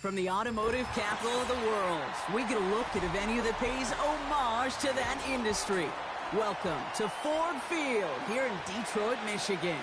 From the automotive capital of the world, we get a look at a venue that pays homage to that industry. Welcome to Ford Field here in Detroit, Michigan.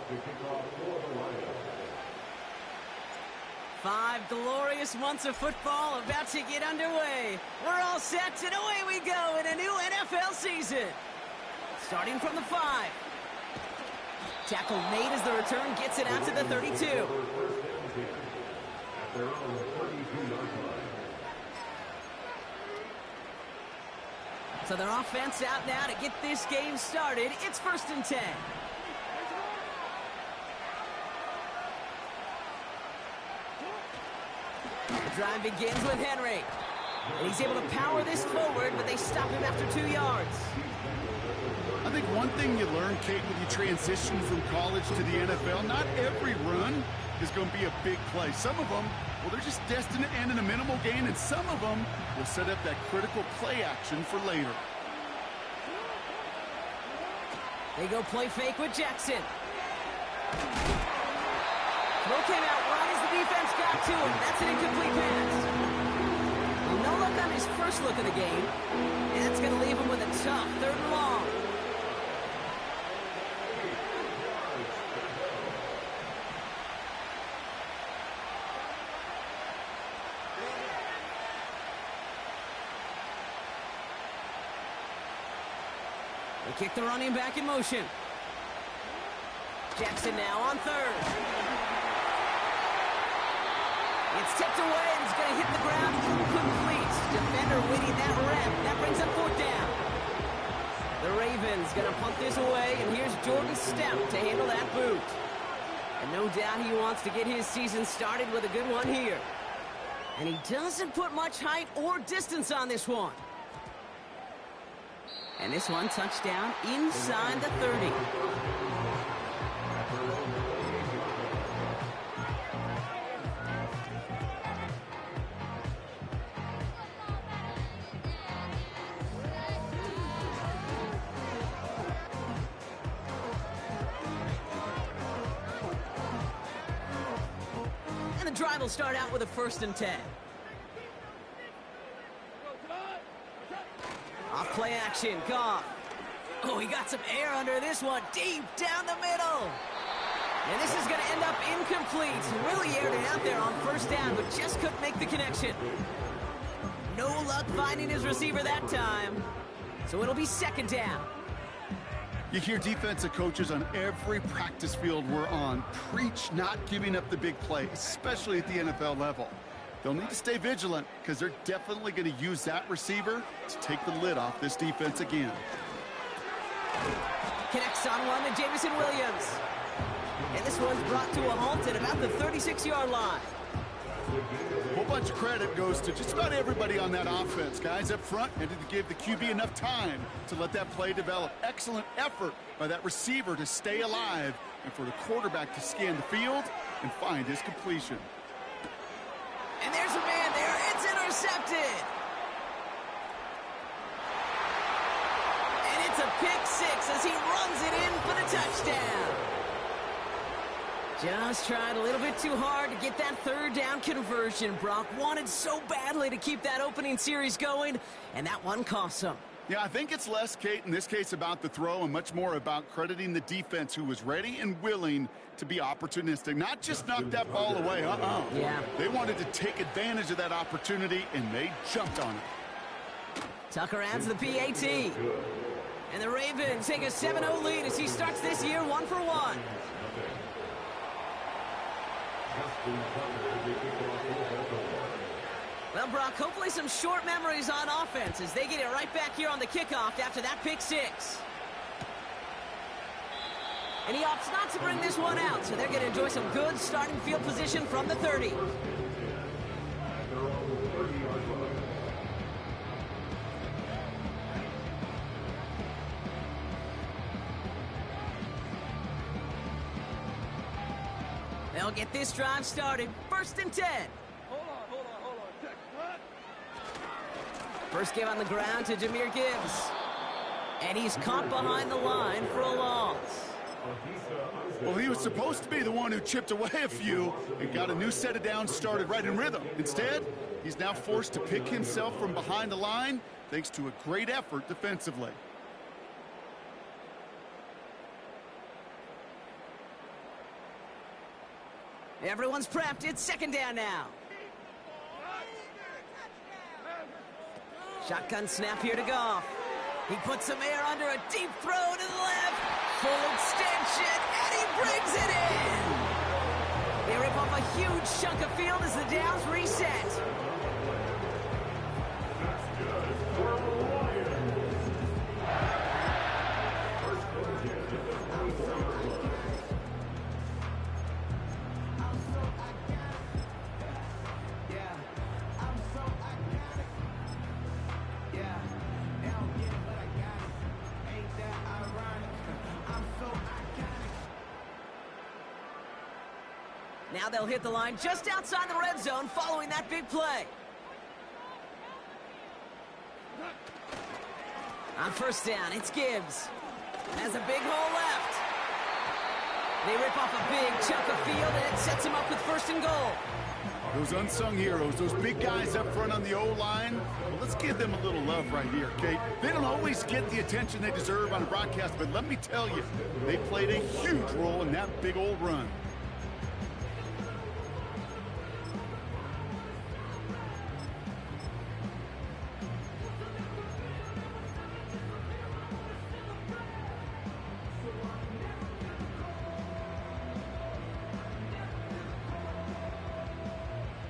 To kick off for the Lions. 5 glorious months of football about to get underway. We're all set, and away we go in a new NFL season. Starting from the 5. Tackle made as the return gets it out to the 32. So their offense out now to get this game started. It's 1st and 10. The drive begins with Henry. And he's able to power this forward, but they stop him after 2 yards. I think one thing you learn, Kate, when you transition from college to the NFL, not every run is going to be a big play. Some of them, well, they're just destined to end in a minimal gain, and some of them will set up that critical play action for later. They go play fake with Jackson. Throw came out right as the defense got to him. That's an incomplete pass. No luck on his first look of the game. And that's going to leave him with a tough 3rd and long. They kick the running back in motion. Jackson now on 3rd. It's tipped away and it's going to hit the ground incomplete. Defender winning that rep. That brings up 4th down. The Ravens going to punt this away, and here's Jordan Stout to handle that boot. And no doubt he wants to get his season started with a good one here. And he doesn't put much height or distance on this one. And this one touchdown inside the 30. The drive will start out with a 1st and 10. Off play action, Goff. Oh, he got some air under this one, deep down the middle. And this is going to end up incomplete. Really aired it out there on 1st down, but just couldn't make the connection. No luck finding his receiver that time. So it'll be 2nd down. You hear defensive coaches on every practice field we're on preach not giving up the big play, especially at the NFL level. They'll need to stay vigilant because they're definitely going to use that receiver to take the lid off this defense again. Connects on one to Jameson Williams. And this one's brought to a halt at about the 36-yard line. A whole bunch of credit goes to just about everybody on that offense. Guys up front needed to give the QB enough time to let that play develop. Excellent effort by that receiver to stay alive and for the quarterback to scan the field and find his completion. And there's a man there. It's intercepted. And it's a pick 6 as he runs it in for the touchdown. Just tried a little bit too hard to get that 3rd down conversion. Brock wanted so badly to keep that opening series going, and that one cost him. Yeah, I think it's less, Kate, in this case about the throw and much more about crediting the defense who was ready and willing to be opportunistic. Not just knock that ball away, Yeah. They wanted to take advantage of that opportunity, and they jumped on it. Tucker adds the PAT. And the Ravens take a 7-0 lead as he starts this year 1-for-1. Well, Brock, hopefully some short memories on offense as they get it right back here on the kickoff after that pick 6. And he opts not to bring this one out, so they're going to enjoy some good starting field position from the 30. They'll get this drive started. 1st and 10. Hold on. Check. What? First give on the ground to Jahmyr Gibbs. And he's caught behind the line for a loss. Well, he was supposed to be the one who chipped away a few and got a new set of downs started right in rhythm. Instead, he's now forced to pick himself from behind the line thanks to a great effort defensively. Everyone's prepped. It's 2nd down now. Shotgun snap here to Goff. He puts some air under a deep throw to the left. Full extension, and he brings it in. They rip off a huge chunk of field as the downs reset. Now they'll hit the line just outside the red zone following that big play. On 1st down, it's Gibbs. Has a big hole left. They rip off a big chunk of field, and it sets him up with 1st and goal. Those unsung heroes, those big guys up front on the O-line, well, let's give them a little love right here, Kate. They don't always get the attention they deserve on a broadcast, but let me tell you, they played a huge role in that big old run.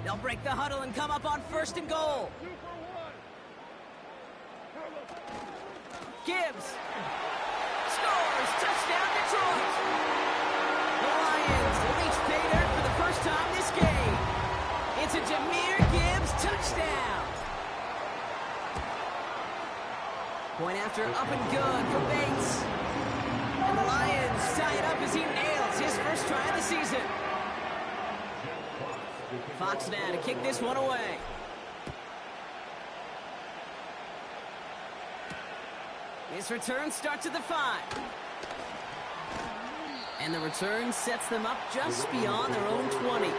They'll break the huddle and come up on 1st and goal. Gibbs scores. Touchdown, Detroit. The Lions reach pay dirt for the first time this game. It's a Jahmyr Gibbs touchdown. Point after up and good for Bates. And the Lions tie it up as he nails his first try of the season. Fox now to kick this one away. This return starts at the 5. And the return sets them up just beyond their own 20.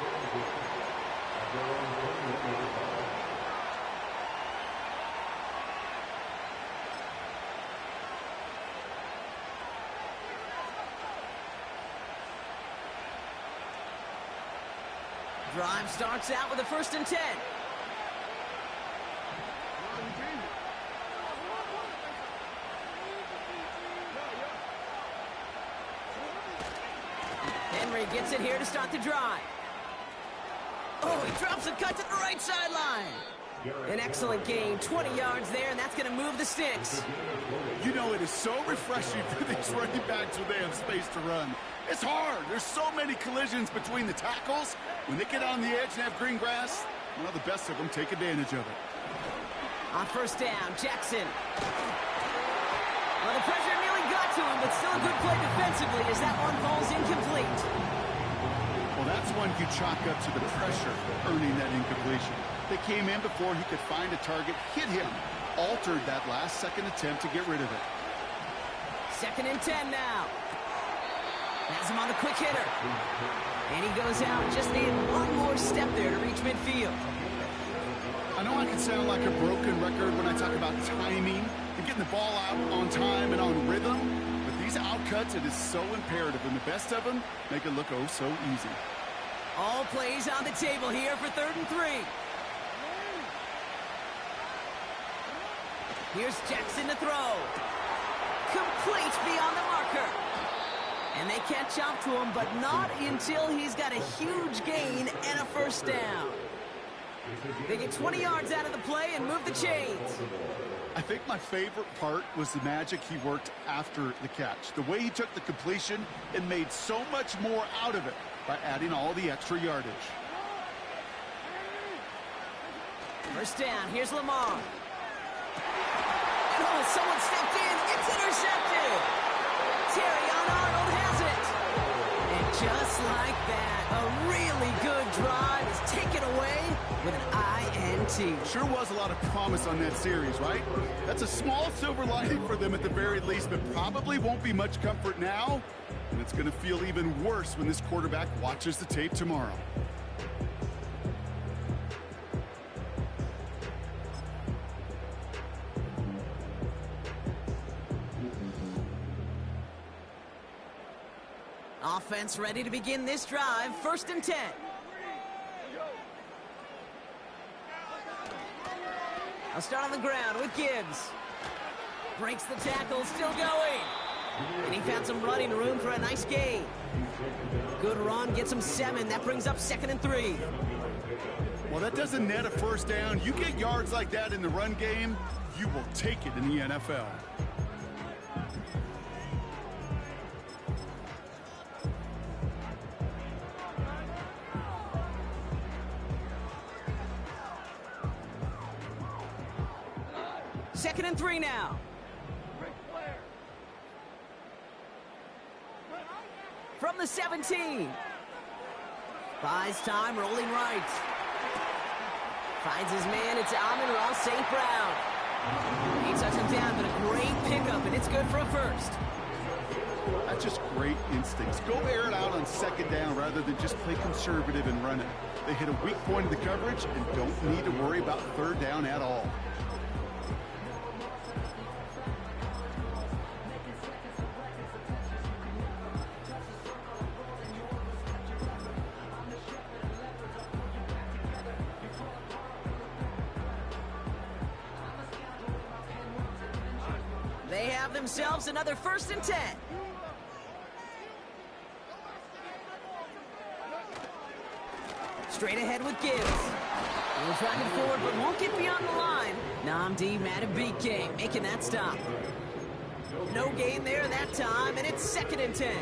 Drive starts out with a 1st and 10. Henry gets it here to start the drive. Oh, he drops a cut to the right sideline. An excellent gain, 20 yards there, and that's going to move the sticks. You know, it is so refreshing for these running backs when they have space to run. It's hard. There's so many collisions between the tackles. When they get on the edge and have green grass, well, the best of them take advantage of it. On 1st down, Jackson. Well, the pressure nearly got to him, but still a good play defensively as that one falls incomplete. Well, that's one you chalk up to the pressure earning that incompletion. They came in before he could find a target, hit him, altered that last-second attempt to get rid of it. 2nd and 10 now. Has him on the quick hitter. And he goes out, just needed one more step there to reach midfield. I know I can sound like a broken record when I talk about timing and getting the ball out on time and on rhythm, but these outcuts, it is so imperative, and the best of them make it look oh so easy. All plays on the table here for 3rd and 3. Here's Jackson to throw. Complete beyond the marker. And they catch up to him, but not until he's got a huge gain and a 1st down. They get 20 yards out of the play and move the chains. I think my favorite part was the magic he worked after the catch. The way he took the completion and made so much more out of it by adding all the extra yardage. 1st down, here's Lamar. And oh, someone stepped in, it's intercepted. Terrion Arnold has it. And just like that, a drive is taken away with an INT. Sure was a lot of promise on that series, right? That's a small silver lining for them at the very least, but probably won't be much comfort now. And it's going to feel even worse when this quarterback watches the tape tomorrow. Offense ready to begin this drive. 1st and 10. I'll start on the ground with Gibbs. Breaks the tackle, still going. And he found some running room for a nice gain. Good run, gets him 7. That brings up 2nd and 3. Well, that doesn't net a 1st down. You get yards like that in the run game, you will take it in the NFL. Second and 3 now. From the 17. Buys time, rolling right. Finds his man, it's Amon-Ra St. Brown. He touched him down, but a great pickup, and it's good for a 1st. That's just great instincts. Go air it out on 2nd down rather than just play conservative and run it. They hit a weak point of the coverage and don't need to worry about 3rd down at all. They have themselves another 1st and 10. Straight ahead with Gibbs. He'll track it forward, but won't get beyond the line. Nnamdi Madubuike making that stop. No gain there that time, and it's 2nd and 10.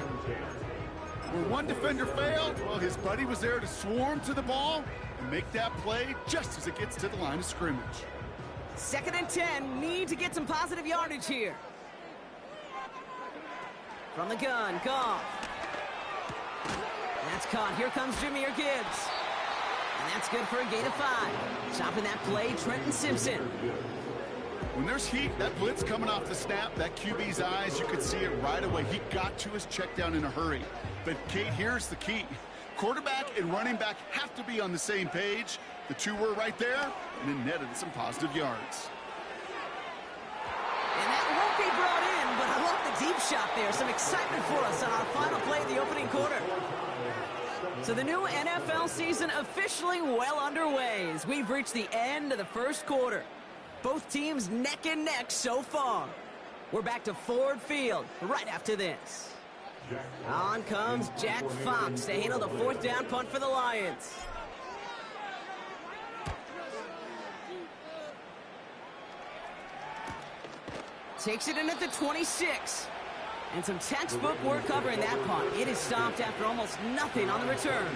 When one defender failed, well, his buddy was there to swarm to the ball and make that play just as it gets to the line of scrimmage. 2nd and 10, need to get some positive yardage here. From the gun, Goff. That's caught. Here comes Jahmyr Gibbs. And that's good for a gain of 5. Stopping that play, Trenton Simpson. When there's heat, that blitz coming off the snap, that QB's eyes, you could see it right away. He got to his check down in a hurry. But, Kate, here's the key. Quarterback and running back have to be on the same page. The two were right there, and it netted some positive yards. And that won't be brought in, but I love the deep shot there. Some excitement for us on our final play of the opening quarter. So the new NFL season officially well underway as we've reached the end of the 1st quarter. Both teams neck and neck so far. We're back to Ford Field right after this. On comes Jack Fox to handle the 4th down punt for the Lions. Takes it in at the 26. And some textbook work covering that punt. It is stopped after almost nothing on the return.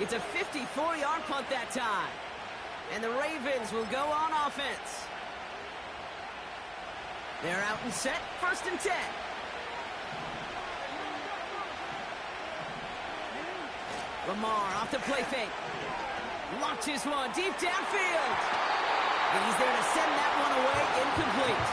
It's a 54-yard punt that time. And the Ravens will go on offense. They're out and set, 1st and 10. Lamar off the play fake. Launches one deep downfield. And he's there to send that one away, incomplete.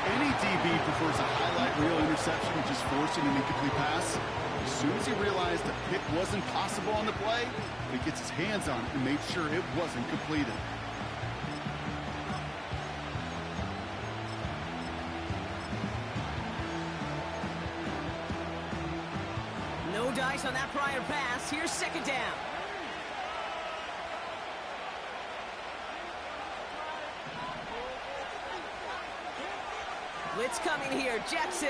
Any DB prefers a highlight reel interception, just forcing an incomplete pass. As soon as he realized a pick wasn't possible on the play, he gets his hands on it and made sure it wasn't completed. No dice on that prior pass. Here's 2nd down. Blitz coming here. Jackson.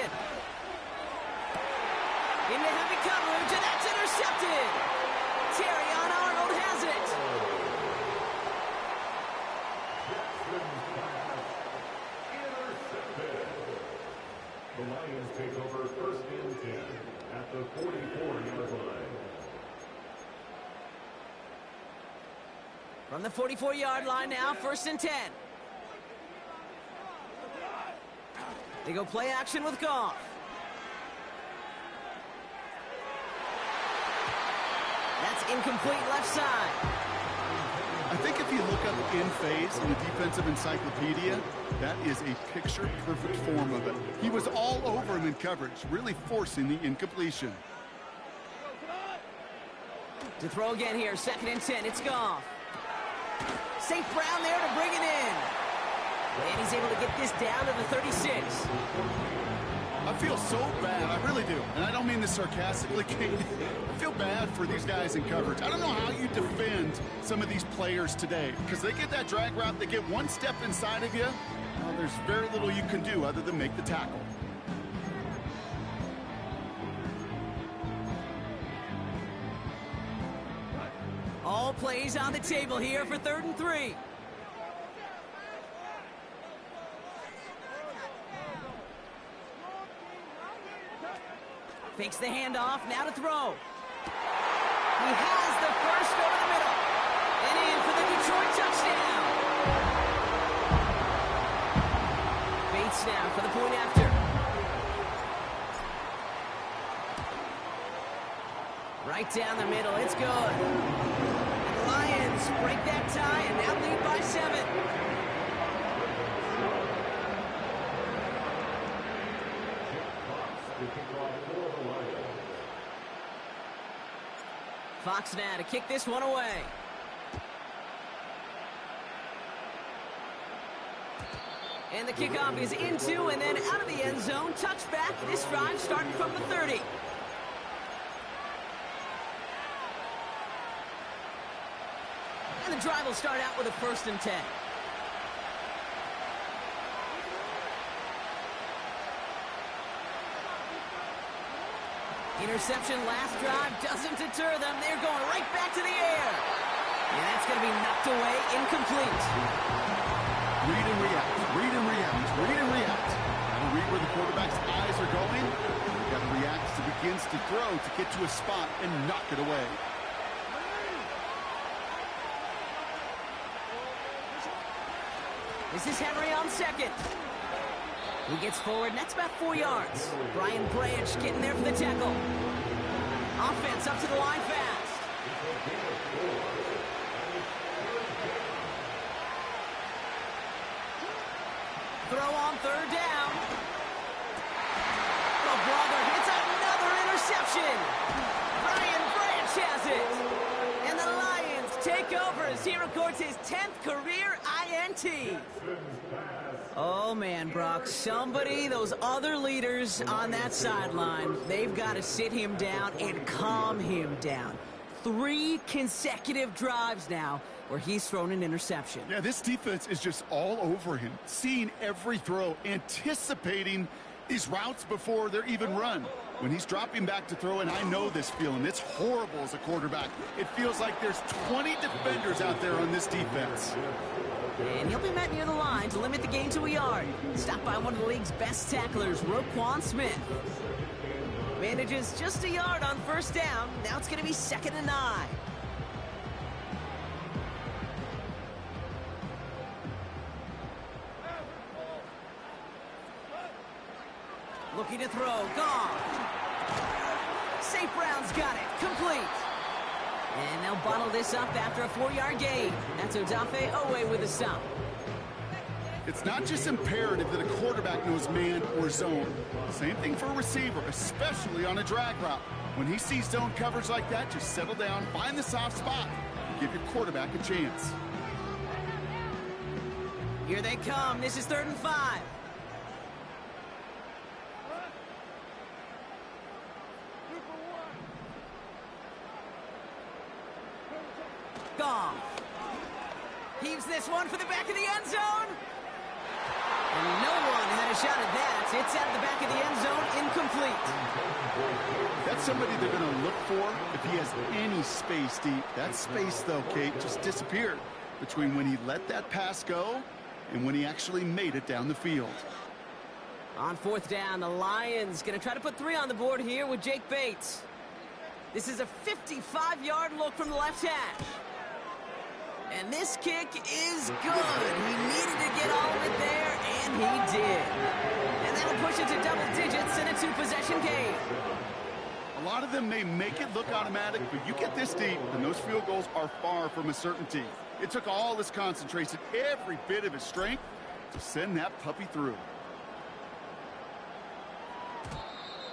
Into heavy coverage, and that's intercepted. Terrion Arnold has it. The Lions take over 1st and 10 at the 44-yard line. From the 44-yard line now, 1st and 10. They go play action with Goff. That's incomplete left side. I think if you look up in phase in the defensive encyclopedia, that is a picture-perfect form of it. He was all over him in coverage, really forcing the incompletion. To throw again here, 2nd and 10, it's Goff. St. Brown there to bring it in. And he's able to get this down to the 36. I feel so bad, I really do. And I don't mean this sarcastically, Kate. I feel bad for these guys in coverage. I don't know how you defend some of these players today, because they get that drag route, they get one step inside of you, well, there's very little you can do other than make the tackle. All plays on the table here for 3rd and 3. Fakes the handoff, now to throw. He has the first over the middle. And in for the Detroit touchdown. Bates now for the point after. Right down the middle, it's good. And the Lions break that tie and now lead by 7. Fox now to kick this one away. And the kickoff is into and then out of the end zone. Touchback. This drive starting from the 30. And the drive will start out with a 1st and 10. Interception last drive doesn't deter them. They're going right back to the air. And that's going to be knocked away, incomplete. Read and react, read and react, read and react. Got to read where the quarterback's eyes are going. You got to react as he begins to throw to get to a spot and knock it away. This is Henry on 2nd. He gets forward, and that's about 4 yards. Brian Branch getting there for the tackle. Offense up to the line fast. Throw on 3rd down. Oh, brother, it's another interception. Brian Branch has it. And the Lions take over as he records his 10th career INT. Oh, man, Brock, somebody, those other leaders on that sideline, they've got to sit him down and calm him down. 3 consecutive drives now where he's thrown an interception. Yeah, this defense is just all over him, seeing every throw, anticipating these routes before they're even run. When he's dropping back to throw, and I know this feeling, it's horrible as a quarterback. It feels like there's 20 defenders out there on this defense. And he'll be met near the line to limit the gain to a yard. Stopped by one of the league's best tacklers, Roquan Smith. Manages just a yard on 1st down. Now it's going to be 2nd and 9. Looking to throw, gone. St. Brown's got it, complete. And they'll bottle this up after a 4-yard gain. That's Odafe Oweh with a stop. It's not just imperative that a quarterback knows man or zone. Same thing for a receiver, especially on a drag route. When he sees zone coverage like that, just settle down, find the soft spot, and give your quarterback a chance. Here they come. This is 3rd and 5. Goff heaves this one for the back of the end zone. And no one had a shot at that. It's out of the back of the end zone, incomplete. That's somebody they're going to look for if he has any space deep. That space, though, Kate, just disappeared between when he let that pass go and when he actually made it down the field. On 4th down, the Lions going to try to put 3 on the board here with Jake Bates. This is a 55-yard look from the left hash. And this kick is good. He needed to get all of it there, and he did. And that'll push it to double digits in a 2-possession game. A lot of of them may make it look automatic, but you get this deep, and those field goals are far from a certainty. It took all his concentration, every bit of his strength, to send that puppy through.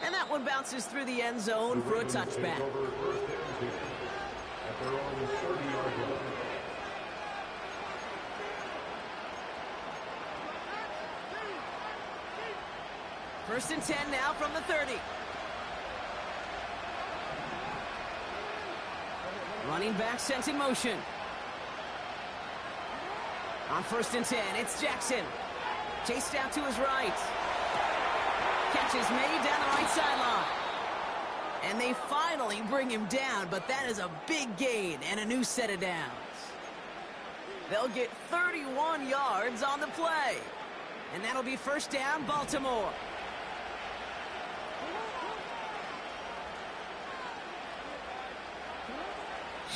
And that one bounces through the end zone for a touchback. First and 10 now from the 30. Running back sent in motion. On first and 10, it's Jackson. Chased out to his right. Catch is made down the right sideline. And they finally bring him down, but that is a big gain and a new set of downs. They'll get 31 yards on the play. And that'll be first down, Baltimore.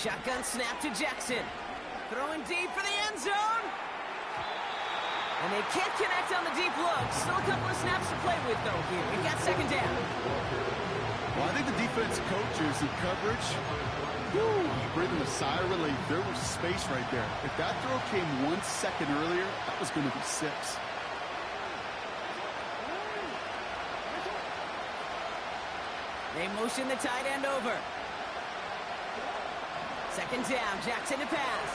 Shotgun snap to Jackson. Throwing deep for the end zone. And they can't connect on the deep look. Still a couple of snaps to play with, though, here. We've got second down. Well, I think the defense coaches in coverage, breathing a sigh of relief. There was space right there. If that throw came 1 second earlier, that was going to be 6. They motion the tight end over. Second down, Jackson to pass.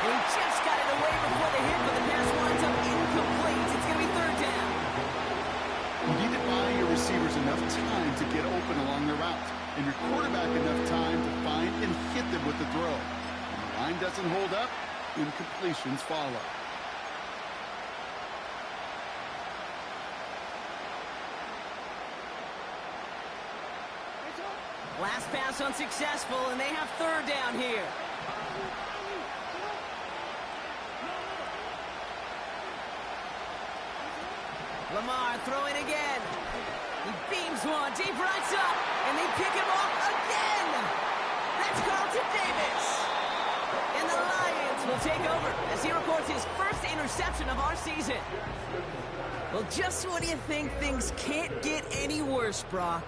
He just got it away before the hit, but the pass winds up incomplete. It's going to be third down. You need to buy your receivers enough time to get open along their route, and your quarterback enough time to find and hit them with the throw. When the line doesn't hold up, incompletions follow. Last pass unsuccessful, and they have third down here. Lamar throwing again. He beams one, deep right up, and they pick him off again. That's Carlton Davis. And the Lions will take over as he records his first interception of our season. Well, just when you think things can't get any worse, Brock,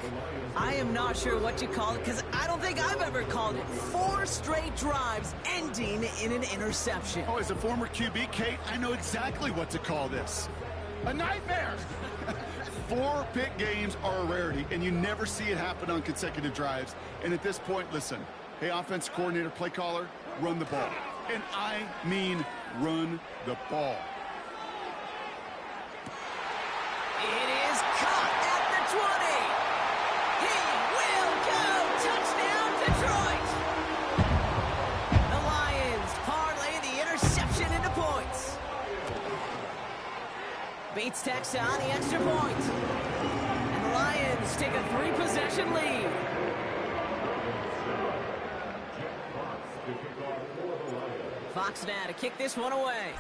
I am not sure what you call it, because I don't think I've ever called it 4 straight drives ending in an interception. Oh, as a former QB, Kate, I know exactly what to call this. A nightmare! 4 pick games are a rarity, and you never see it happen on consecutive drives. And at this point, listen, hey, offense coordinator, play caller, run the ball. And I mean run the ball. It is caught at the 20. He will go. Touchdown, Detroit. The Lions parlay the interception into points. Bates tacks on the extra point. And the Lions take a 3-possession lead. Fox now to kick this one away.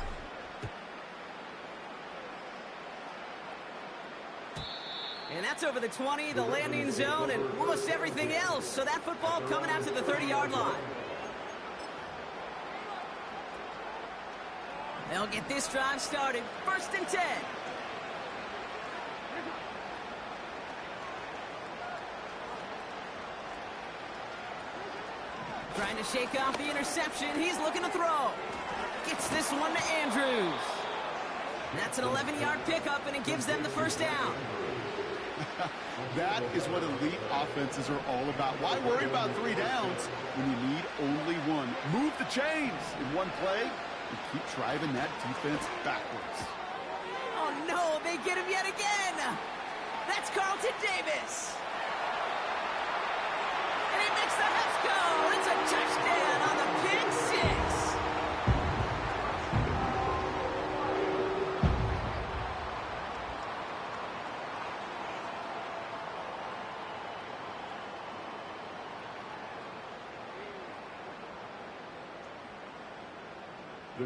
And that's over the 20, the landing zone, and almost everything else. So that football coming out to the 30-yard line. They'll get this drive started. First and 10. Trying to shake off the interception. He's looking to throw. Gets this one to Andrews. That's an 11-yard pickup, and it gives them the first down. That is what elite offenses are all about. Why worry about 3 downs when you need only 1? Move the chains in one play and keep driving that defense backwards. Oh, no, they get him yet again. That's Carlton Davis. And he makes the Huffs go. It's a touchdown on the pick 6.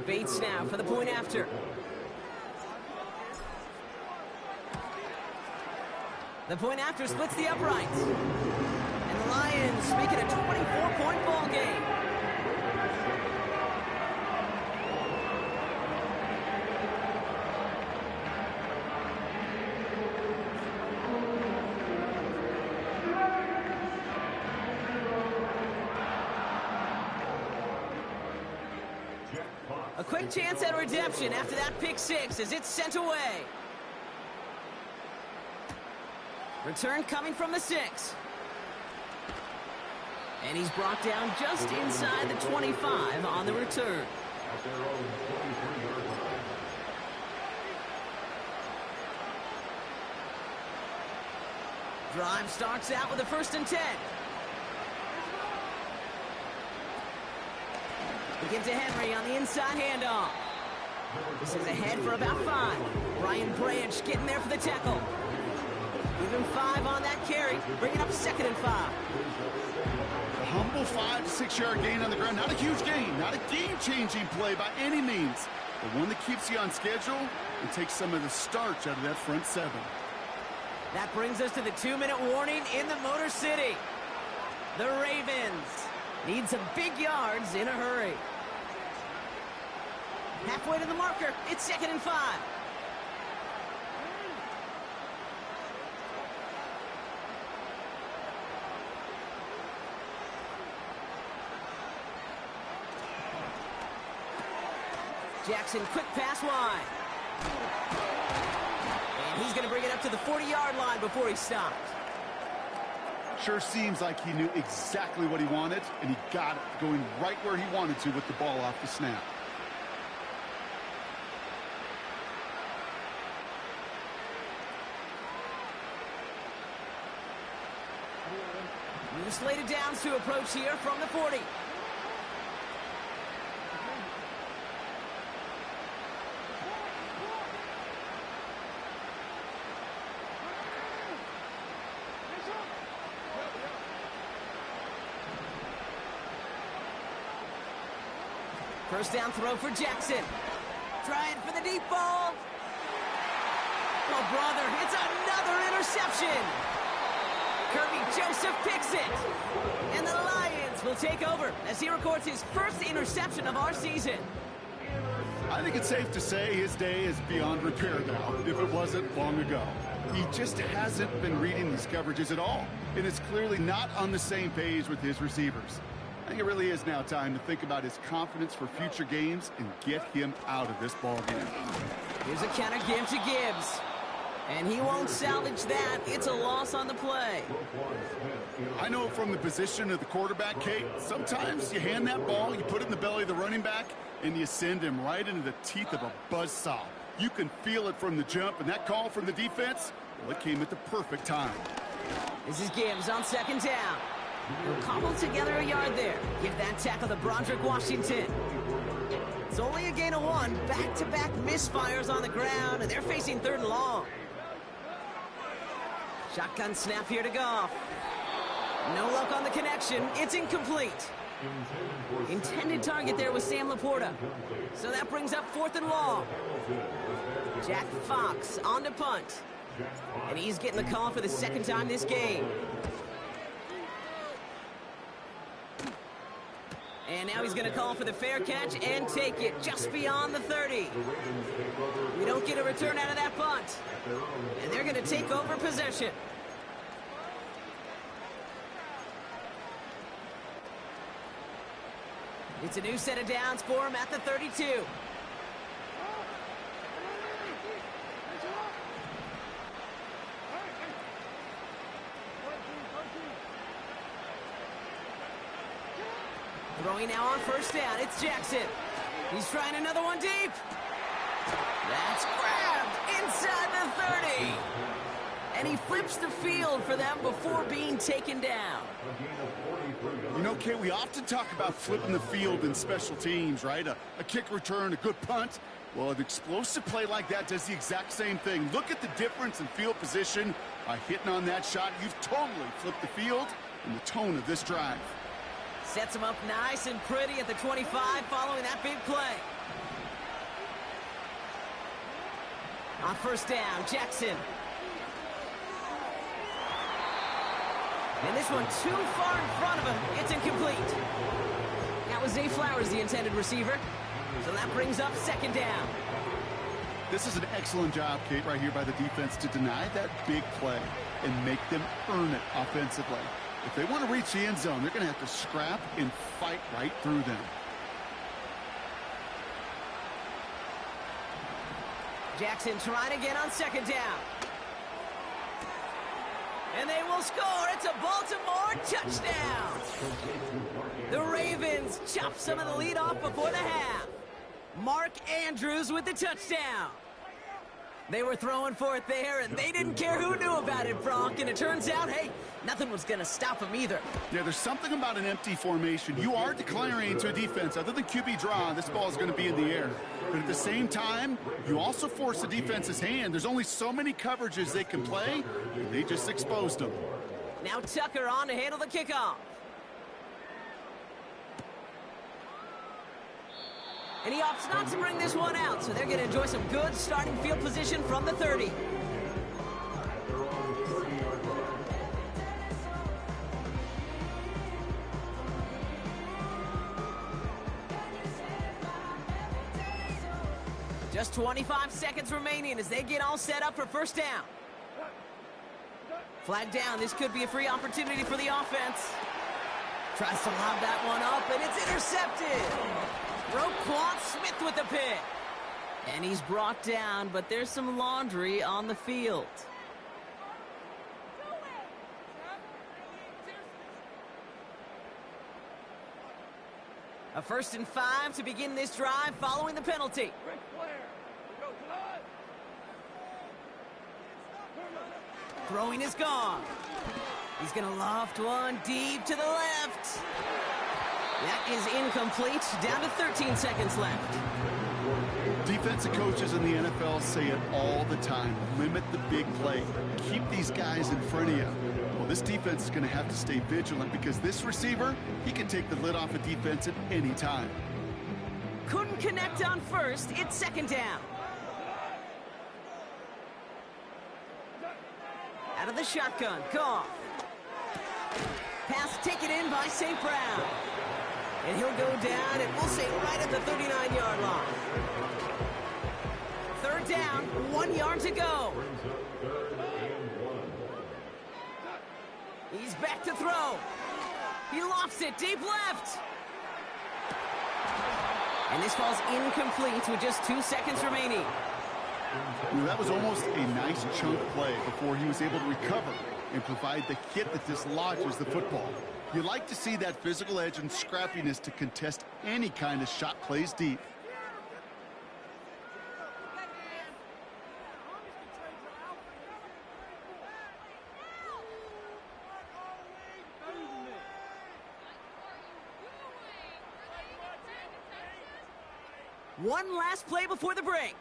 Bates now for the point after. The point after splits the uprights. And the Lions make it a 24-point ball game. A quick chance at redemption after that pick six as it's sent away. Return coming from the 6. And he's brought down just inside the 25 on the return. At their own 23-yard line. Drive starts out with a 1st and 10. We get to Henry on the inside handoff. This is ahead for about 5. Brian Branch getting there for the tackle. Even 5 on that carry, bringing up 2nd and 5. A humble 5 to 6 yard gain on the ground. Not a huge gain, not a game-changing play by any means, but one that keeps you on schedule and takes some of the starch out of that front 7. That brings us to the 2-minute warning in the Motor City. The Ravens need some big yards in a hurry. Halfway to the marker, it's 2nd and 5. Jackson, quick pass wide. And he's going to bring it up to the 40-yard line before he stopped. Sure seems like he knew exactly what he wanted, and he got it, going right where he wanted to with the ball off the snap. New slated downs to approach here from the 40. First down throw for Jackson. Trying for the deep ball. Oh, brother, it's another interception. Kirby Joseph picks it. And the Lions will take over as he records his first interception of our season. I think it's safe to say his day is beyond repair now, if it wasn't long ago. He just hasn't been reading these coverages at all, and is clearly not on the same page with his receivers. I think it really is now time to think about his confidence for future games and get him out of this ball game. Here's a counter give to Gibbs. And he won't salvage that. It's a loss on the play. I know from the position of the quarterback, Kate, sometimes you hand that ball, you put it in the belly of the running back, and you send him right into the teeth of a buzzsaw. You can feel it from the jump, and that call from the defense, well, it came at the perfect time. This is Gibbs on 2nd down. He'll cobble together a yard there. Give that tackle to Broderick Washington. It's only a gain of 1. Back-to-back misfires on the ground, and they're facing 3rd and long. Shotgun snap here to Goff. No luck on the connection. It's incomplete. Intended target there was Sam Laporta. So that brings up 4th and long. Jack Fox on to punt. And he's getting the call for the 2nd time this game. And now he's going to call for the fair catch and take it just beyond the 30. We don't get a return out of that punt. And they're going to take over possession. It's a new set of downs for him at the 32. Throwing now on 1st down, it's Jackson. He's trying another one deep. That's grabbed inside the 30. And he flips the field for them before being taken down. You know, Kate, we often talk about flipping the field in special teams, right? A kick return, a good punt. Well, an explosive play like that does the exact same thing. Look at the difference in field position. By hitting on that shot, you've totally flipped the field and the tone of this drive. Sets him up nice and pretty at the 25 following that big play. On 1st down, Jackson. And this one too far in front of him. It's incomplete. That was Zay Flowers, the intended receiver. So that brings up 2nd down. This is an excellent job, Kate, right here by the defense to deny that big play and make them earn it offensively. If they want to reach the end zone, they're going to have to scrap and fight right through them. Jackson trying again on second down. And they will score. It's a Baltimore touchdown. The Ravens chop some of the lead off before the half. Mark Andrews with the touchdown. They were throwing for it there, and they didn't care who knew about it, Brock. And it turns out, hey, nothing was going to stop them either. Yeah, there's something about an empty formation. You are declaring to a defense, other than QB draw, this ball is going to be in the air. But at the same time, you also force the defense's hand. There's only so many coverages they can play. They just exposed them. Now Tucker on to handle the kickoff. And he opts not to bring this one out, so they're going to enjoy some good starting field position from the 30. Just 25 seconds remaining as they get all set up for first down. Flag down. This could be a free opportunity for the offense. Tries to lob that one up, and it's intercepted. Roquan Smith with the pick. And he's brought down, but there's some laundry on the field. A 1st and 5 to begin this drive following the penalty. Throwing is gone. He's going to loft one deep to the left. That is incomplete. Down to 13 seconds left. Defensive coaches in the NFL say it all the time. Limit the big play. Keep these guys in front of you. Well, this defense is going to have to stay vigilant because this receiver, he can take the lid off a defense at any time. Couldn't connect on first. It's second down. Out of the shotgun. Goff. Pass taken in by St. Brown. And he'll go down, and we'll say right at the 39-yard line. Third down, 1 yard to go. He's back to throw. He lofts it deep left. And this falls incomplete with just 2 seconds remaining. Well, that was almost a nice chunk play before he was able to recover and provide the hit that dislodges the football. You like to see that physical edge and scrappiness to contest any kind of shot plays deep. One last play before the break.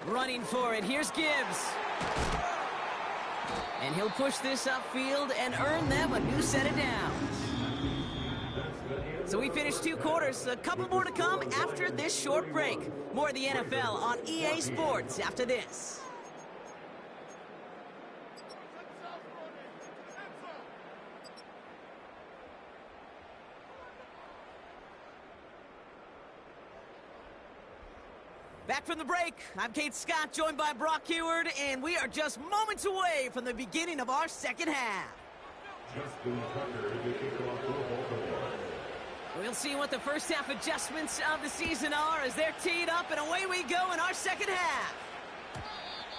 Running for it. Here's Gibbs. And he'll push this upfield and earn them a new set of downs. So we finished 2 quarters. A couple more to come after this short break. More of the NFL on EA Sports after this. Back from the break, I'm Kate Scott, joined by Brock Huard, and we are just moments away from the beginning of our second half. We'll see what the first half adjustments of the season are as they're teed up, and away we go in our second half.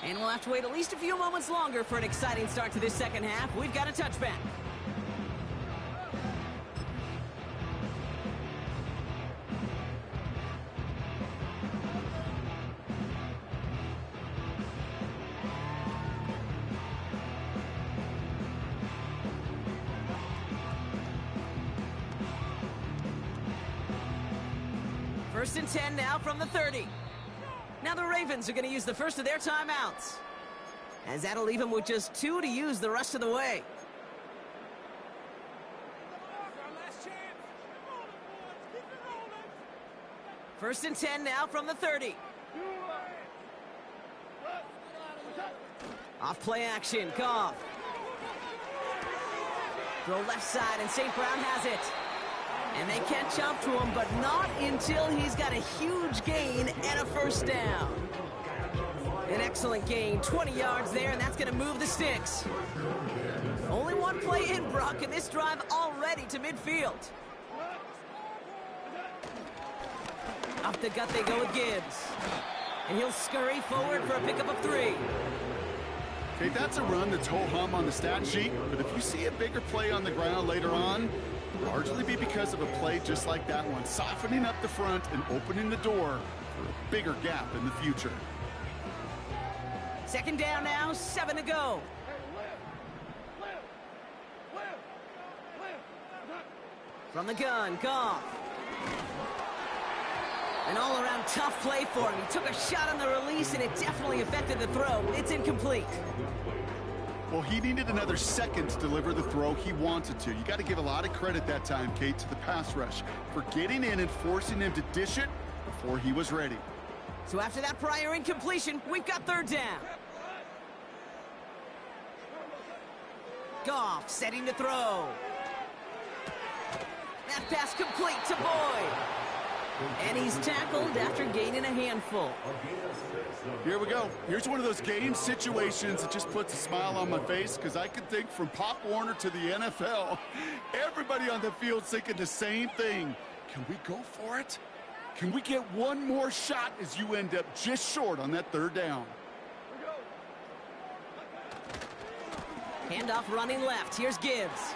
And we'll have to wait at least a few moments longer for an exciting start to this second half. We've got a touchback. First and 10 now from the 30. Now the Ravens are going to use the first of their timeouts, as that'll leave them with just 2 to use the rest of the way. First and 10 now from the 30. Off play action, Goff. Throw left side, and St. Brown has it. And they catch up to him, but not until he's got a huge gain and a first down. An excellent gain, 20 yards there, and that's going to move the sticks. Only one play in, Brock, and this drive already to midfield. Off the gut they go with Gibbs. And he'll scurry forward for a pickup of 3. Okay, that's a run that's ho-hum on the stat sheet, but if you see a bigger play on the ground later on, it'll largely be because of a play just like that one, softening up the front and opening the door for a bigger gap in the future. Second down now, 7 to go. From the gun, Goff. An all-around tough play for him. He took a shot on the release, and it definitely affected the throw. It's incomplete. Well, he needed another second to deliver the throw he wanted to. You got to give a lot of credit that time, Kate, to the pass rush for getting in and forcing him to dish it before he was ready. So after that prior incompletion, we've got third down. Goff setting to throw. That pass complete to Boyd. And he's tackled after gaining a handful. Here we go. Here's one of those game situations that just puts a smile on my face, because I can think from Pop Warner to the NFL, everybody on the field's thinking the same thing. Can we go for it? Can we get one more shot as you end up just short on that third down? Handoff running left. Here's Gibbs.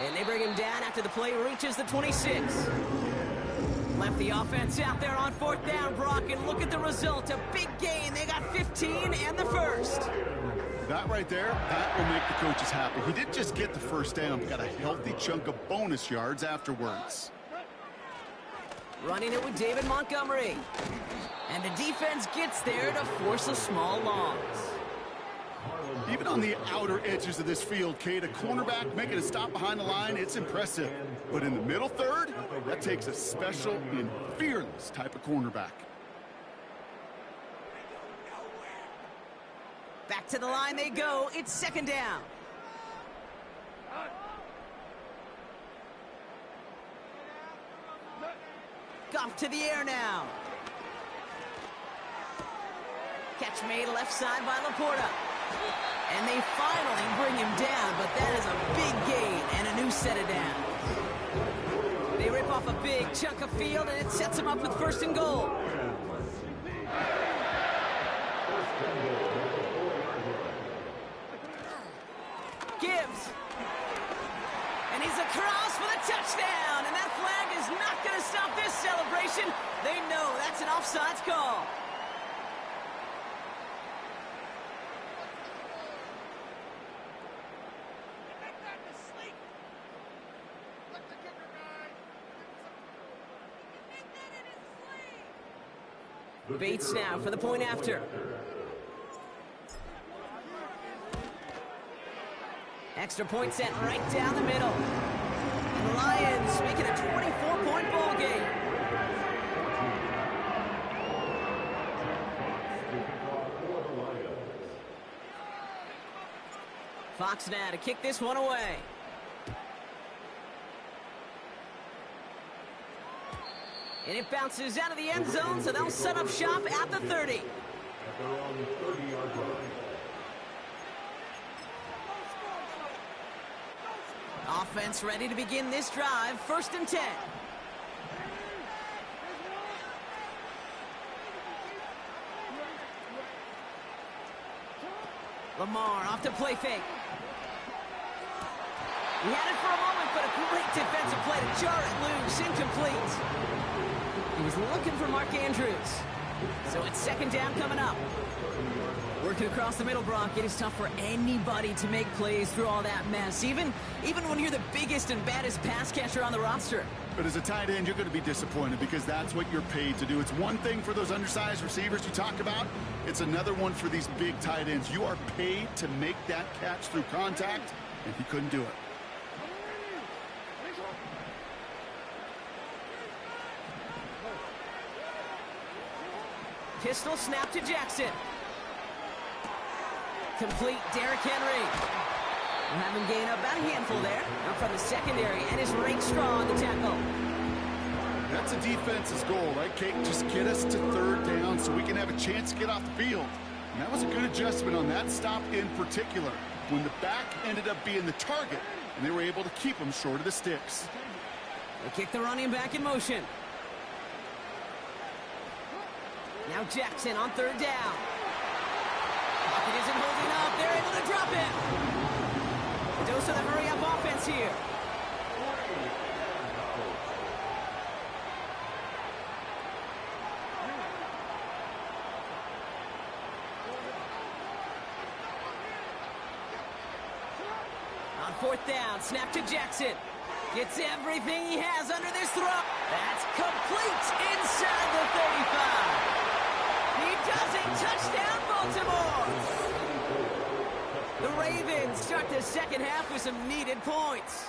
And they bring him down after the play reaches the 26. Left the offense out there on fourth down, Brock, and look at the result. A big gain. They got 15 and the first. That right there, that will make the coaches happy. He didn't just get the first down, but got a healthy chunk of bonus yards afterwards. Running it with David Montgomery. And the defense gets there to force a small loss. Even on the outer edges of this field, Kate, a cornerback making a stop behind the line, it's impressive. But in the middle third, that takes a special and fearless type of cornerback. Back to the line they go. It's second down. Goff to the air now. Catch made left side by Laporta. And they finally bring him down, but that is a big gain and a new set of downs. They rip off a big chunk of field, and it sets him up with first and goal. Gibbs. And he's across for the touchdown, and that flag is not going to stop this celebration. They know that's an offsides call. Bates now for the point after. Extra point set right down the middle. And the Lions making a 24-point ball game. Fox now to kick this one away. And it bounces out of the end zone, so they'll set up shop at the 30. At their own 30-yard line. Offense ready to begin this drive. First and 10. Lamar off to play fake. He had it for a moment, but a great defensive play to jar it loose. Incomplete. He was looking for Mark Andrews. So it's second down coming up. Working across the middle, Brock. It is tough for anybody to make plays through all that mess, even when you're the biggest and baddest pass catcher on the roster. But as a tight end, you're going to be disappointed because that's what you're paid to do. It's one thing for those undersized receivers you talk about. It's another one for these big tight ends. You are paid to make that catch through contact, and he couldn't do it. Pistol snap to Jackson. Complete Derrick Henry. We'll have him gain about a handful there. Up from the secondary, and is Rake Straw on the tackle. That's a defense's goal, right, Kate? Just get us to third down so we can have a chance to get off the field. And that was a good adjustment on that stop in particular, when the back ended up being the target, and they were able to keep him short of the sticks. They kick the running back in motion. Now Jackson on third down. Pocket isn't holding up. They're able to drop him. A dose of the hurry-up offense here. On fourth down, snap to Jackson. Gets everything he has under this throw. That's complete inside the 35. He does it. Touchdown, Baltimore. The Ravens start the second half with some needed points.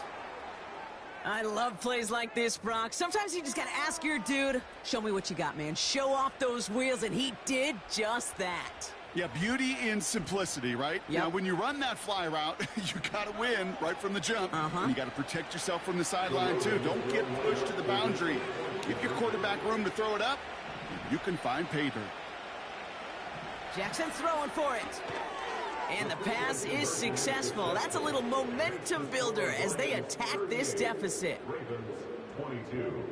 I love plays like this, Brock. Sometimes you just got to ask your dude, show me what you got, man. Show off those wheels, and he did just that. Yeah, beauty in simplicity, right? Yep. Now, when you run that fly route, you got to win right from the jump. And you got to protect yourself from the sideline, too. Don't get pushed to the boundary. Give your quarterback room to throw it up. You can find pay dirt. Jackson throwing for it. And the pass is successful. That's a little momentum builder as they attack this deficit. Ravens 22.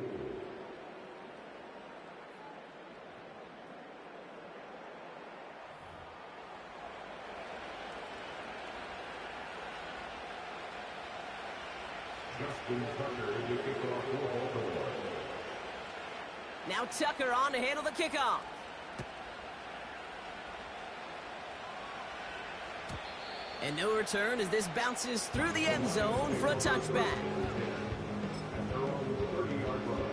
Justin Tucker to kick off for Baltimore. Now Tucker on to handle the kickoff. And no return as this bounces through the end zone for a touchback. At their own 30-yard line.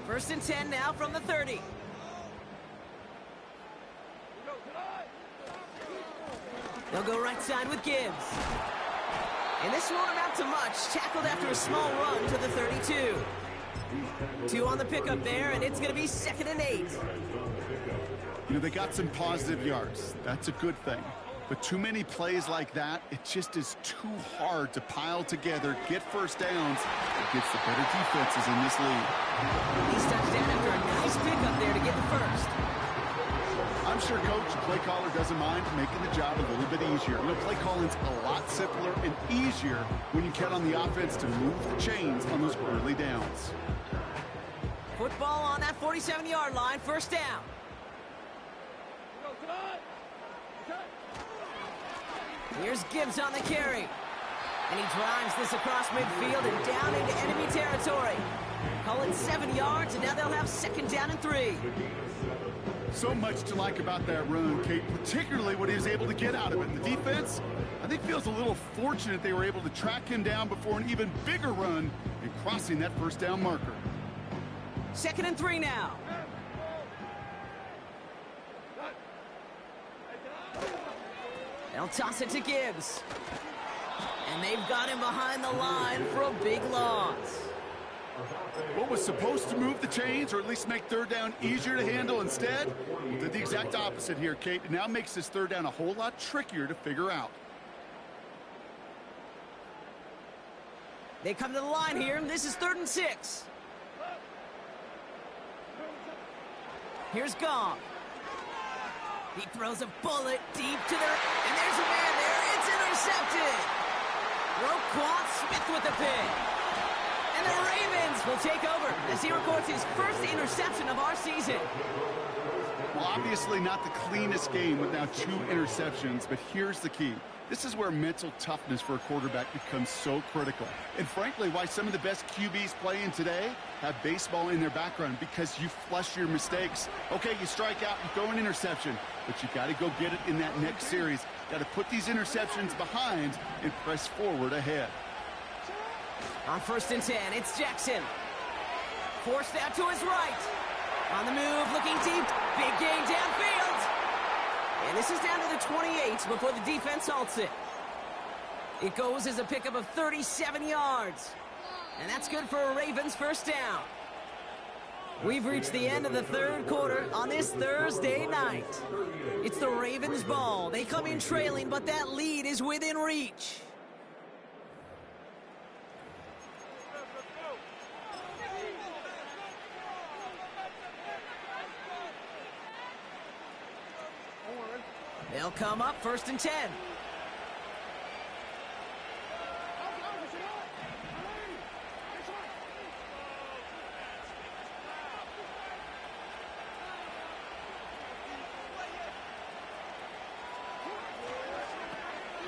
First and 10 now from the 30. They'll go right side with Gibbs. And this won't amount to much. Tackled after a small run to the 32. 2 on the pickup there, and it's going to be 2nd and 8. You know, they got some positive yards. That's a good thing. But too many plays like that, it just is too hard to pile together, get first downs, against the better defenses in this league. He's touchdown after a nice pickup there to get the first. I'm sure Coach, the play caller, doesn't mind making the job a little bit easier. You know, play calling's a lot simpler and easier when you count on the offense to move the chains on those early downs. Football on that 47-yard line, first down. Here's Gibbs on the carry. And he drives this across midfield and down into enemy territory. Call it 7 yards, and now they'll have 2nd down and 3. So much to like about that run, Kate, particularly what he was able to get out of it. The defense, I think, feels a little fortunate they were able to track him down before an even bigger run and crossing that first down marker. 2nd and 3 now. They'll toss it to Gibbs. And they've got him behind the line for a big loss. What was supposed to move the chains, or at least make third down easier to handle instead, did the exact opposite here, Kate. It now makes this third down a whole lot trickier to figure out. They come to the line here, and this is 3rd and 6. Here's Gong. He throws a bullet deep to their... And there's a man there. It's intercepted. Roquan Smith with the pick. And the Ravens will take over as he records his first interception of our season. Well, obviously not the cleanest game with now 2 interceptions, but here's the key. This is where mental toughness for a quarterback becomes so critical. And frankly, why some of the best QBs playing today have baseball in their background, because you flush your mistakes. Okay, you strike out, you throw an interception, but you got to go get it in that next series. Got to put these interceptions behind and press forward ahead. On 1st and 10, it's Jackson. Forced out to his right. On the move, looking deep. Big gain downfield. And this is down to the 28 before the defense halts it. It goes as a pickup of 37 yards. And that's good for a Ravens first down. We've reached the end of the 3rd quarter on this Thursday night. It's the Ravens' ball. They come in trailing, but that lead is within reach. They'll come up 1st and 10.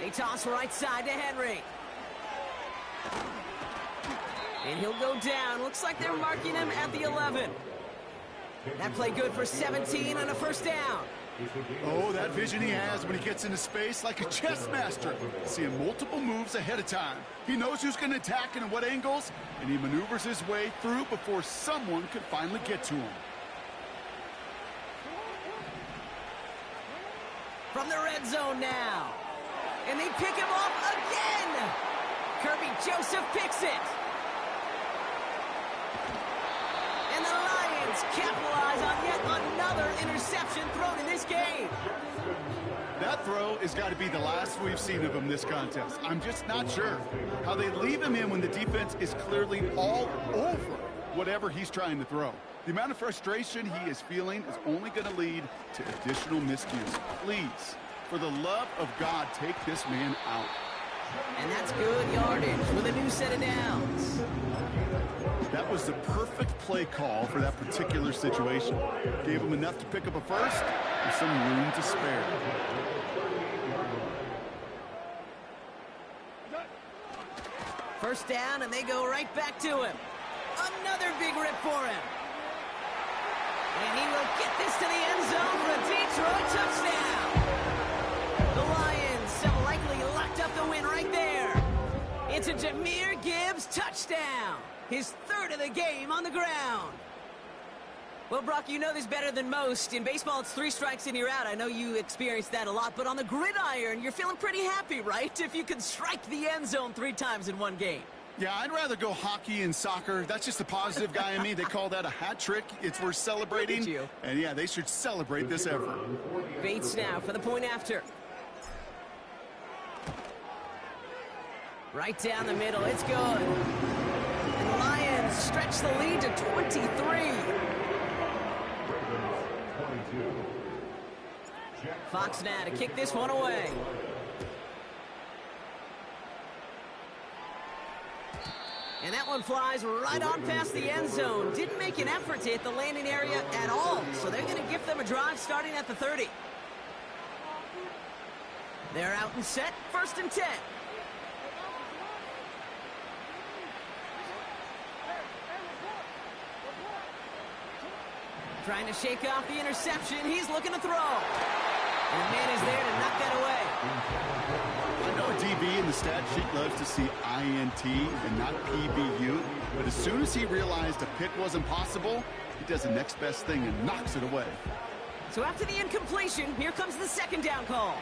They toss right side to Henry. And he'll go down. Looks like they're marking him at the 11. That play good for 17 on a 1st down. Oh, that vision he has when he gets into space like a chess master. Seeing multiple moves ahead of time. He knows who's going to attack and at what angles, and he maneuvers his way through before someone could finally get to him. From the red zone now. And they pick him off again. Kirby Joseph picks it. And the Lions capitalize on yet another interception thrown in this game. That throw has got to be the last we've seen of him this contest. I'm just not sure how they leave him in when the defense is clearly all over whatever he's trying to throw. The amount of frustration he is feeling is only going to lead to additional miscues. Please, for the love of God, take this man out. And that's good yardage with a new set of downs. That was the perfect play call for that particular situation. Gave him enough to pick up a first with some room to spare. First down, and they go right back to him. Another big rip for him. And he will get this to the end zone for a Detroit touchdown. The Lions have likely locked up the win right there. It's a Jahmyr Gibbs touchdown. His 3rd of the game on the ground. Well, Brock, you know this better than most. In baseball, it's 3 strikes and you're out. I know you experienced that a lot, but on the gridiron, you're feeling pretty happy, right? If you could strike the end zone 3 times in one game. Yeah, I'd rather go hockey and soccer. That's just a positive guy in me. They call that a hat trick. It's worth celebrating. And yeah, they should celebrate this effort. Bates now for the point after. Right down the middle. It's good. And the Lions stretch the lead to 23. Fox now to kick this one away. And that one flies right on past the end zone. Didn't make an effort to hit the landing area at all. So they're going to give them a drive starting at the 30. They're out and set. 1st and 10. Trying to shake off the interception. He's looking to throw. And the man is there to knock that away. I know DB in the stat sheet loves to see INT and not PBU, but as soon as he realized a pick wasn't possible, he does the next best thing and knocks it away. So after the incompletion, here comes the 2nd down call.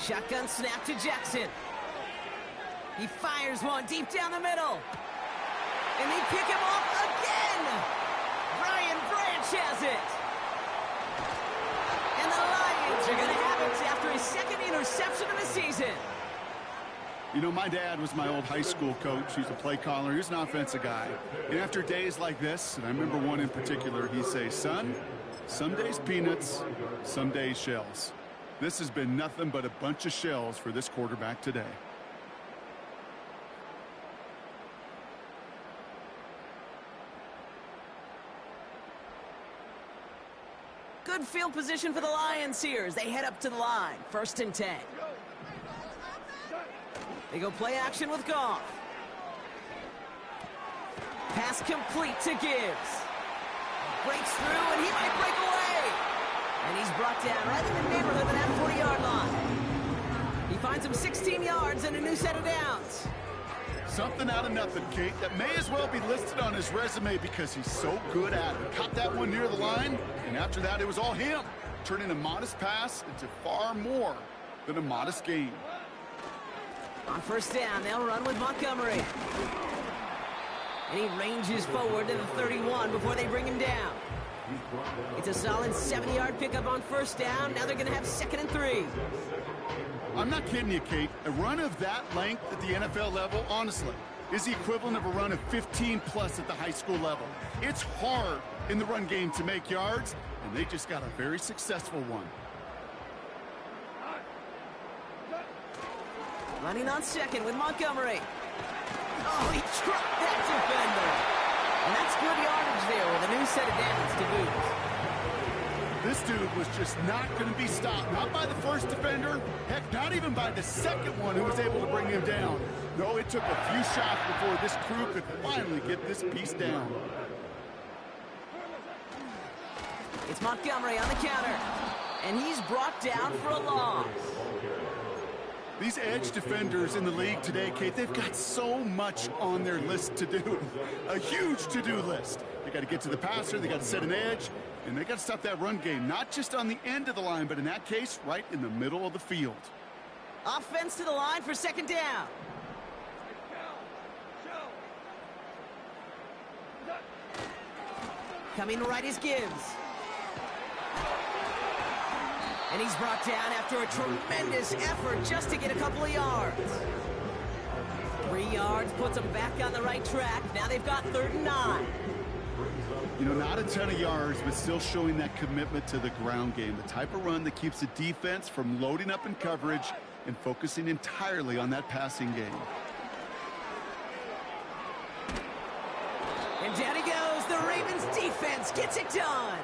Shotgun snap to Jackson. He fires one deep down the middle. And they pick him off again. Brian Branch has it. And the Lions are going to have it after his 2nd interception of the season. You know, my dad was my old high school coach. He's a play caller. He was an offensive guy. And after days like this, and I remember one in particular, he'd say, son, some days peanuts, some days shells. This has been nothing but a bunch of shells for this quarterback today. Good field position for the Lions here as they head up to the line. 1st and 10. They go play action with Goff. Pass complete to Gibbs. Breaks through, and he might break away. And he's brought down right in the neighborhood of that 40-yard line. He finds him 16 yards and a new set of downs. Something out of nothing, Kate, that may as well be listed on his resume because he's so good at it. Caught that one near the line, and after that, it was all him, turning a modest pass into far more than a modest gain. On 1st down, they'll run with Montgomery. And he ranges forward to the 31 before they bring him down. It's a solid 70-yard pickup on first down. Now they're going to have 2nd and 3. I'm not kidding you, Kate. A run of that length at the NFL level, honestly, is the equivalent of a run of 15-plus at the high school level. It's hard in the run game to make yards, and they just got a very successful one. Running on 2nd with Montgomery. Oh, he dropped that defender. And that's good yardage there with a new set of downs to boot. This dude was just not going to be stopped. Not by the first defender. Heck, not even by the second one who was able to bring him down. No, it took a few shots before this crew could finally get this piece down. It's Montgomery on the counter. And he's brought down for a loss. These edge defenders in the league today, Kate, they've got so much on their list to do. A huge to-do list. They got to get to the passer, they got to set an edge, and they got to stop that run game, not just on the end of the line, but in that case, right in the middle of the field. Offense to the line for 2nd down. Coming right is Gibbs. And he's brought down after a tremendous effort just to get a couple of yards. 3 yards puts them back on the right track. Now they've got 3rd and 9. You know, not a ton of yards, but still showing that commitment to the ground game. The type of run that keeps the defense from loading up in coverage and focusing entirely on that passing game. And down he goes. The Ravens defense gets it done.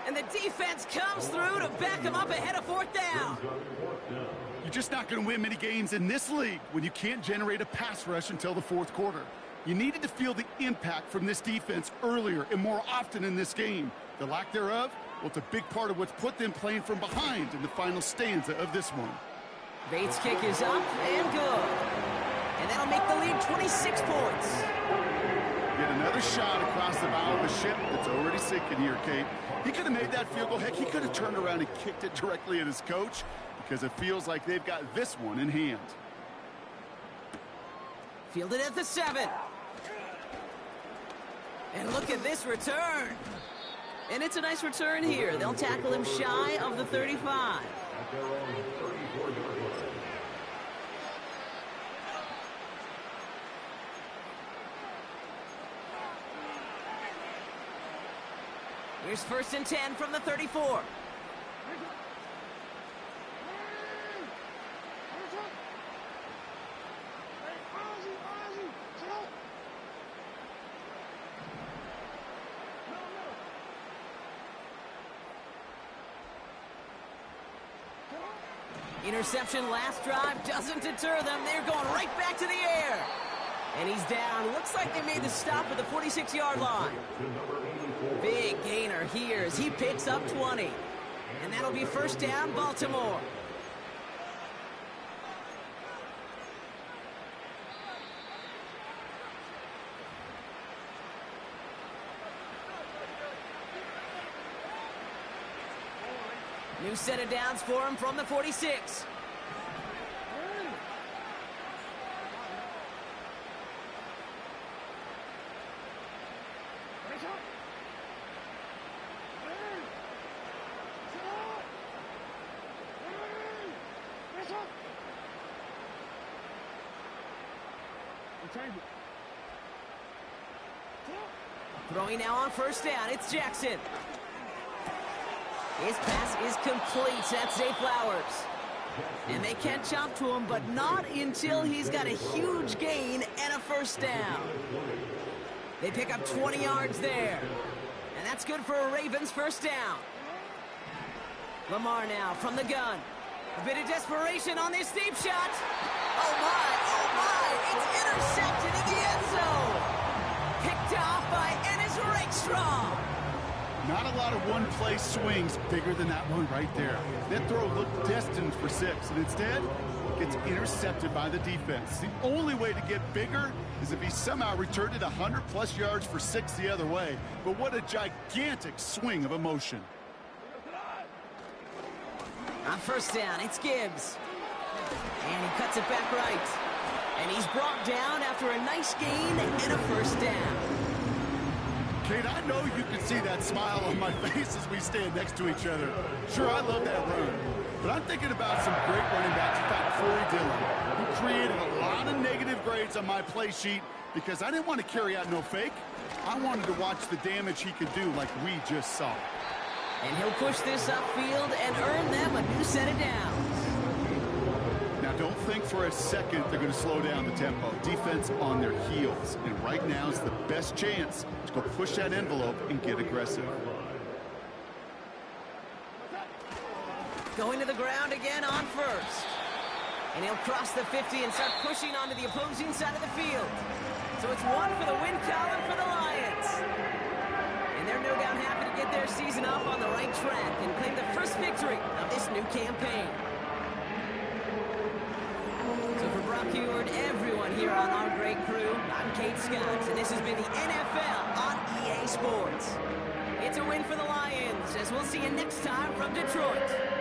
And the defense comes through to back them up ahead of 4th down. You're just not going to win many games in this league when you can't generate a pass rush until the 4th quarter. You needed to feel the impact from this defense earlier and more often in this game. The lack thereof, well, it's a big part of what's put them playing from behind in the final stanza of this one. Bates' kick is up and good. And that'll make the lead 26 points. Get another shot across the bow of a ship that's already sinking here, Kate. He could have made that field goal. Heck, he could have turned around and kicked it directly at his coach because it feels like they've got this one in hand. Fielded at the 7. And look at this return. And it's a nice return here. They'll tackle him shy of the 35. Here's 1st and 10 from the 34. Interception last drive doesn't deter them. They're going right back to the air. And he's down. Looks like they made the stop at the 46-yard line. Big gainer here as he picks up 20. And that'll be 1st down, Baltimore. New set of downs for him from the 46. Throwing now on 1st down, it's Jackson. His pass is complete. That's Zay Flowers. And they can't jump to him, but not until he's got a huge gain and a 1st down. They pick up 20 yards there. And that's good for a Ravens 1st down. Lamar now from the gun. A bit of desperation on this deep shot. Oh my, it's intercepted in the end zone. Picked off by Ennis Rakestraw. Not a lot of one-play swings bigger than that one right there. That throw looked destined for 6, and instead gets intercepted by the defense. The only way to get bigger is if he somehow returned it 100-plus yards for 6 the other way. But what a gigantic swing of emotion. On 1st down, it's Gibbs. And he cuts it back right. And he's brought down after a nice gain and a first down. Kate, I know you can see that smile on my face as we stand next to each other. Sure, I love that run. But I'm thinking about some great running backs. In fact, Corey Dillon, who created a lot of negative grades on my play sheet because I didn't want to carry out no fake. I wanted to watch the damage he could do like we just saw. And he'll push this upfield and earn them a new set of downs. Now, don't think for a second they're going to slow down the tempo. Defense on their heels. And right now is the best chance to go push that envelope and get aggressive. Going to the ground again on first. And he'll cross the 50 and start pushing onto the opposing side of the field. So it's one for the win column for the Lions. And they're no doubt happy to get their season off on the right track and claim the first victory of this new campaign. So for Brock Huard, everyone here on our great crew, I'm Kate Scott, and this has been the NFL on EA Sports. It's a win for the Lions, as we'll see you next time from Detroit.